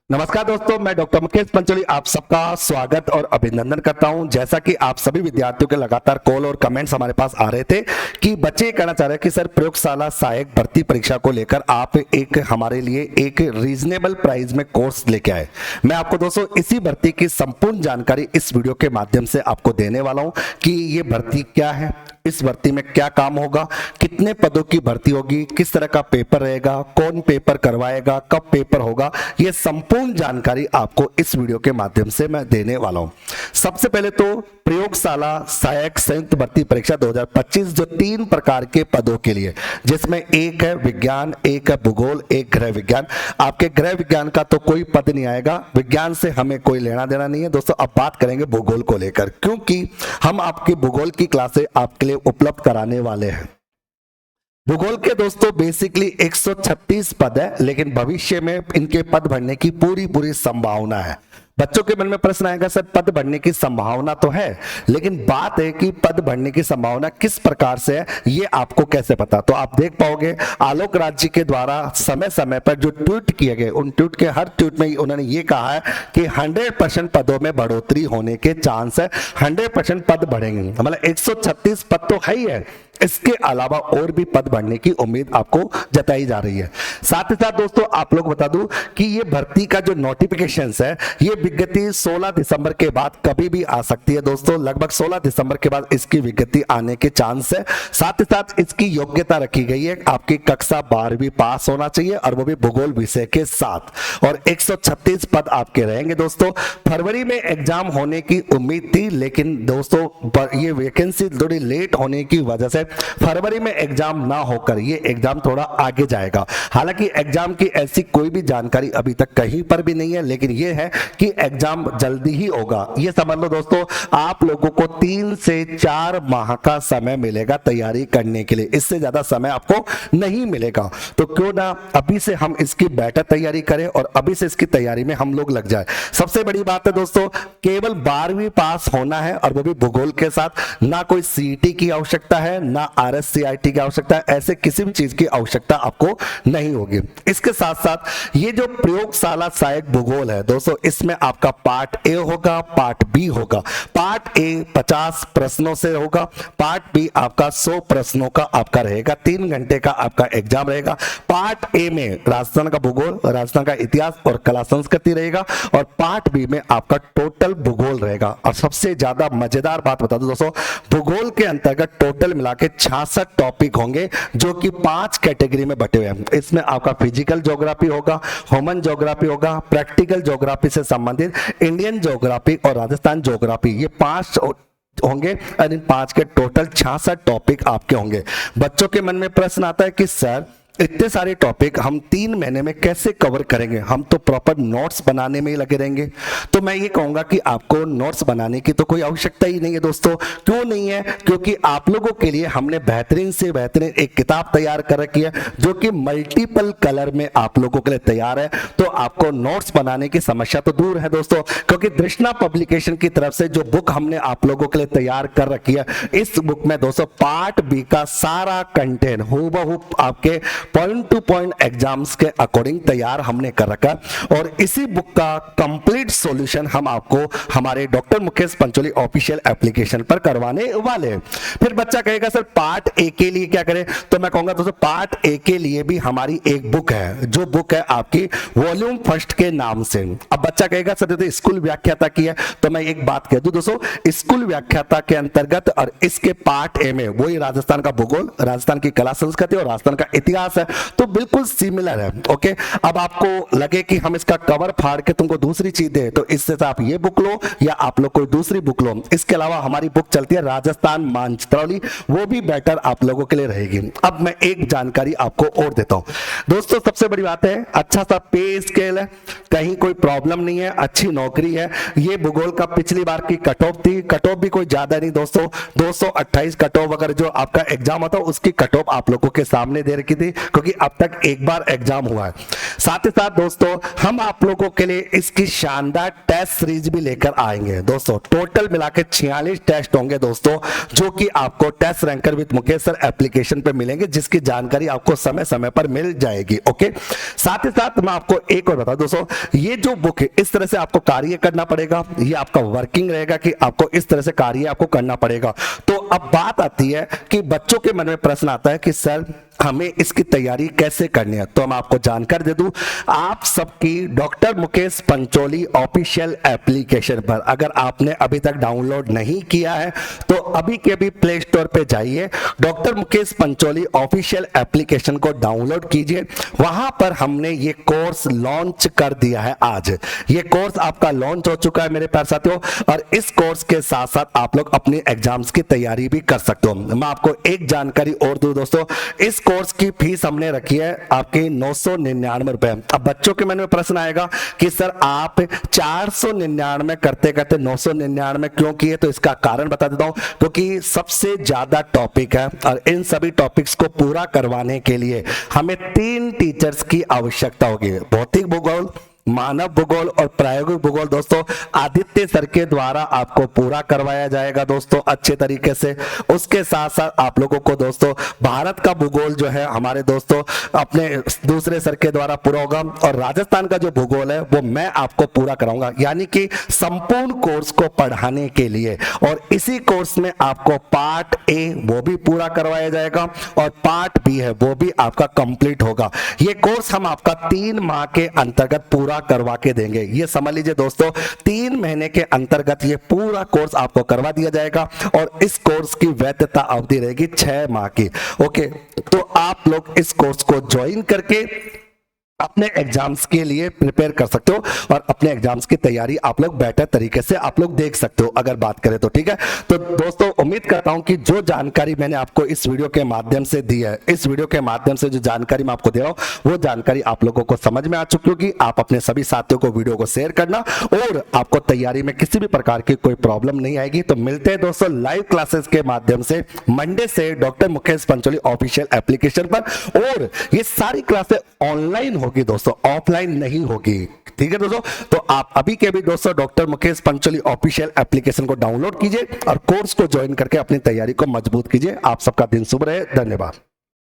नमस्कार दोस्तों, मैं डॉक्टर मुकेश पंचोली आप सबका स्वागत और अभिनंदन करता हूं। जैसा कि आप सभी विद्यार्थियों के लगातार कॉल और कमेंट्स हमारे पास आ रहे थे कि बच्चे ये कहना चाह रहे हैं कि सर प्रयोगशाला सहायक भर्ती परीक्षा को लेकर आप एक हमारे लिए एक रीजनेबल प्राइस में कोर्स लेके आए। मैं आपको दोस्तों इसी भर्ती की संपूर्ण जानकारी इस वीडियो के माध्यम से आपको देने वाला हूं कि ये भर्ती क्या है, इस भर्ती में क्या काम होगा, कितने पदों की भर्ती होगी, किस तरह का पेपर रहेगा, कौन पेपर करवाएगा, कब पेपर होगा, ये संपूर्ण जानकारी आपको इस वीडियो के माध्यम से मैं देने वाला हूं। सबसे पहले तो प्रयोगशाला सहायक संयुक्त भर्ती परीक्षा 2025 जो 3 प्रकार के पदों के लिए, जिसमें एक है विज्ञान, एक है भूगोल, एक गृह विज्ञान। आपके गृह विज्ञान का तो कोई पद नहीं आएगा, विज्ञान से हमें कोई लेना देना नहीं है दोस्तों। अब बात करेंगे भूगोल को लेकर, क्योंकि हम आपकी भूगोल की क्लासें आपके लिए उपलब्ध कराने वाले हैं। भूगोल के दोस्तों बेसिकली 136 पद है, लेकिन भविष्य में इनके पद बढ़ने की पूरी संभावना है। बच्चों के मन में प्रश्न आएगा सर पद बढ़ने की संभावना तो है, लेकिन बात है कि पद बढ़ने की संभावना किस प्रकार से है ये आपको कैसे पता। तो आप देख पाओगे आलोक राज्य के द्वारा समय समय पर जो ट्वीट किए गए, उन ट्वीट के हर ट्वीट में उन्होंने ये कहा है कि 100% पदों में बढ़ोतरी होने के चांस है, 100% पद बढ़ेंगे। मतलब 136 पद तो है ही है, इसके अलावा और भी पद बढ़ने की उम्मीद आपको जताई जा रही है। साथ ही साथ दोस्तों आप लोग बता दूं कि ये भर्ती का जो नोटिफिकेशंस है ये विज्ञप्ति 16 दिसंबर के बाद कभी भी आ सकती है दोस्तों। लगभग 16 दिसंबर के बाद इसकी विज्ञप्ति आने के चांस है। साथ ही साथ इसकी योग्यता रखी गई है, आपकी कक्षा 12वीं पास होना चाहिए और वो भी भूगोल विषय के साथ, और 136 पद आपके रहेंगे दोस्तों। फरवरी में एग्जाम होने की उम्मीद थी, लेकिन दोस्तों ये वैकेंसी थोड़ी लेट होने की वजह से फरवरी में एग्जाम ना होकर ये एग्जाम थोड़ा आगे जाएगा। हालांकि एग्जाम की ऐसी कोई भी जानकारी अभी तक कहीं पर भी नहीं है, लेकिन ये है कि एग्जाम जल्दी ही होगा। ये समझ लो दोस्तों, आप लोगों को 3 से 4 माह का समय मिलेगा तैयारी करने के लिए, इससे ज्यादा समय आपको नहीं मिलेगा। तो क्यों ना अभी से हम इसकी बेटर तैयारी करें और अभी से इसकी तैयारी में हम लोग लग जाए। सबसे बड़ी बात है दोस्तों, केवल 12वीं पास होना है और वो भी भूगोल के साथ। ना कोई सीईटी की आवश्यकता है, ना आरएससीआईटी की आवश्यकता है, ऐसे किसी भी चीज की आवश्यकता आपको नहीं होगी। इसके साथ साथ ये जो प्रयोगशाला सहायक भूगोल है दोस्तों, इसमें आपका पार्ट ए होगा, पार्ट बी होगा। पार्ट ए 50 प्रश्नों से होगा, पार्ट बी आपका 100 प्रश्नों का आपका रहेगा। 3 घंटे का आपका एग्जाम रहेगा। पार्ट ए में राजस्थान का भूगोल, राजस्थान का इतिहास और कला संस्कृति रहेगा, और पार्ट बी में आपका टोटल भूगोल रहेगा। और सबसे ज्यादा मजेदार बात बता दूं दोस्तों, भूगोल के अंतर्गत टोटल मिला के 66 टॉपिक होंगे जो कि 5 कैटेगरी में बटे हुए हैं। इसमें आपका फिजिकल ज्योग्राफी होगा, ह्यूमन ज्योग्राफी होगा, प्रैक्टिकल ज्योग्राफी से संबंधित इंडियन ज्योग्राफी और राजस्थान ज्योग्राफी, ये 5 होंगे और इन 5 के टोटल 66 टॉपिक आपके होंगे। बच्चों के मन में प्रश्न आता है कि सर इतने सारे टॉपिक हम 3 महीने में कैसे कवर करेंगे, हम तो प्रॉपर नोट्स बनाने में ही लगे रहेंगे। तो मैं ये कहूंगा कि आपको नोट्स बनाने की तो कोई आवश्यकता ही नहीं है दोस्तों। क्यों नहीं है? क्योंकि आप लोगों के लिए हमने बेहतरीन से बेहतरीन एक किताब तैयार कर रखी है जो कि मल्टीपल कलर में आप लोगों के लिए तैयार है। तो आपको नोट्स बनाने की समस्या तो दूर है दोस्तों, क्योंकि दृष्णा पब्लिकेशन की तरफ से जो बुक हमने आप लोगों के लिए तैयार कर रखी है, इस बुक में दोस्तों पार्ट बी का सारा कंटेंट हूबहू आपके पॉइंट टू पॉइंट एग्जाम्स के अकॉर्डिंग तैयार हमने कर रखा, और इसी बुक का कंप्लीट सॉल्यूशन हम आपको हमारे doctor Mukesh Pancholi official application पर करवाने वाले हैं। फिर बच्चा कहेगा सर पार्ट ए के लिए क्या करें, तो मैं कहूंगा दोस्तों पार्ट ए के लिए भी हमारी एक बुक है, जो बुक है आपकी वॉल्यूम फर्स्ट के नाम से। अब बच्चा कहेगा सर तो स्कूल व्याख्याता की है, तो मैं एक बात कह दूं दोस्तों, स्कूल व्याख्याता के अंतर्गत और इसके पार्ट ए में वही राजस्थान का भूगोल, राजस्थान की कला संस्कृति और राजस्थान का इतिहास है, तो बिल्कुल सिमिलर है। ओके, अब आपको लगे कि हम इसका कवर फाड़ के तुमको दूसरी चीज दे, तो इससे तो आप ये बुक लो या आप लोग कोई दूसरी बुक लो। इसके अलावा हमारी बुक चलती है राजस्थान मानचित्रावली, वो भी बेटर आप लोगों के लिए रहेगी। अब मैं एक जानकारी आपको और देता हूं दोस्तों, सबसे बड़ी बात है अच्छा सा पे स्केल है, कहीं कोई प्रॉब्लम नहीं है, अच्छी नौकरी है। ये भूगोल का पिछली बार की कट ऑफ थी, कट ऑफ भी कोई ज्यादा नहीं दोस्तों, 228 कट ऑफ अगर जो आपका एग्जाम होता उसकी कट ऑफ आप लोगों के सामने दे रखी थी। क्योंकि अब तक एक बार एग्जाम हुआ है। साथ ही साथ दोस्तों हम आप लोगों के लिए इसकी शानदार टेस्ट सीरीज भी लेकर आएंगे दोस्तों। टोटल मिला के 46 टेस्ट होंगे दोस्तों, जो कि आपको test ranker with Mukesh sir application पे मिलेंगे, जिसकी जानकारी आपको समय समय पर मिल जाएगी। ओके, साथ ही साथ मैं आपको एक और बता दोस्तों, ये जो बुक है इस तरह से आपको कार्य करना पड़ेगा, ये आपका वर्किंग रहेगा कि आपको इस तरह से कार्य आपको करना पड़ेगा। तो अब बात आती है कि बच्चों के मन में प्रश्न आता है कि सर हमें इसकी तैयारी कैसे करनी है। तो मैं आपको जानकारी दे दूं, आप सबकी doctor Mukesh Pancholi official application पर अगर आपने अभी तक डाउनलोड नहीं किया है तो अभी के अभी प्ले स्टोर पे जाइए, doctor Mukesh Pancholi official application को डाउनलोड कीजिए। वहां पर हमने ये कोर्स लॉन्च कर दिया है। आज ये कोर्स आपका लॉन्च हो चुका है मेरे प्यारे साथियों, और इस कोर्स के साथ साथ आप लोग अपनी एग्जाम्स की तैयारी भी कर सकते हो। मैं आपको एक जानकारी और दूं दोस्तों, इस कोर्स की फीस हमने रखी है आपके 999 रुपए। अब बच्चों के मन में प्रश्न आएगा कि सर आप 499 करते करते 999 क्यों किए, तो इसका कारण बता देता हूं, क्योंकि सबसे ज्यादा टॉपिक है और इन सभी टॉपिक्स को पूरा करवाने के लिए हमें 3 टीचर्स की आवश्यकता होगी। भौतिक भूगोल, मानव भूगोल और प्रायोगिक भूगोल दोस्तों आदित्य सर के द्वारा आपको पूरा करवाया जाएगा दोस्तों अच्छे तरीके से। उसके साथ साथ आप लोगों को दोस्तों भारत का भूगोल जो है हमारे दोस्तों अपने दूसरे सर के द्वारा पूरा होगा, और राजस्थान का जो भूगोल है वो मैं आपको पूरा कराऊंगा, यानी कि संपूर्ण कोर्स को पढ़ाने के लिए। और इसी कोर्स में आपको पार्ट ए वो भी पूरा करवाया जाएगा और पार्ट बी है वो भी आपका कंप्लीट होगा। ये कोर्स हम आपका 3 माह के अंतर्गत पूरा करवा के देंगे। ये समझ लीजिए दोस्तों 3 महीने के अंतर्गत ये पूरा कोर्स आपको करवा दिया जाएगा, और इस कोर्स की वैधता अवधि रहेगी 6 माह की। ओके, तो आप लोग इस कोर्स को ज्वाइन करके अपने एग्जाम्स के लिए प्रिपेयर कर सकते हो और अपने एग्जाम्स की तैयारी आप लोग बेटर तरीके से आप लोग देख सकते हो अगर बात करें तो। ठीक है, तो दोस्तों उम्मीद करता हूं कि जो जानकारी मैंने आपको इस वीडियो के माध्यम से दी है, इस वीडियो के माध्यम से जो जानकारी मैं आपको दे रहा हूं वो जानकारी आप लोगों को समझ में आ चुकी होगी। आप अपने सभी साथियों को वीडियो को शेयर करना, और आपको तैयारी में किसी भी प्रकार की कोई प्रॉब्लम नहीं आएगी। तो मिलते हैं दोस्तों लाइव क्लासेस के माध्यम से मंडे से doctor Mukesh Pancholi official application पर, और ये सारी क्लासेस ऑनलाइन होगी दोस्तों, ऑफलाइन नहीं होगी। ठीक है दोस्तों, तो आप अभी के भी दोस्तों doctor Mukesh Pancholi official application को डाउनलोड कीजिए और कोर्स को ज्वाइन करके अपनी तैयारी को मजबूत कीजिए। आप सबका दिन शुभ रहे, धन्यवाद।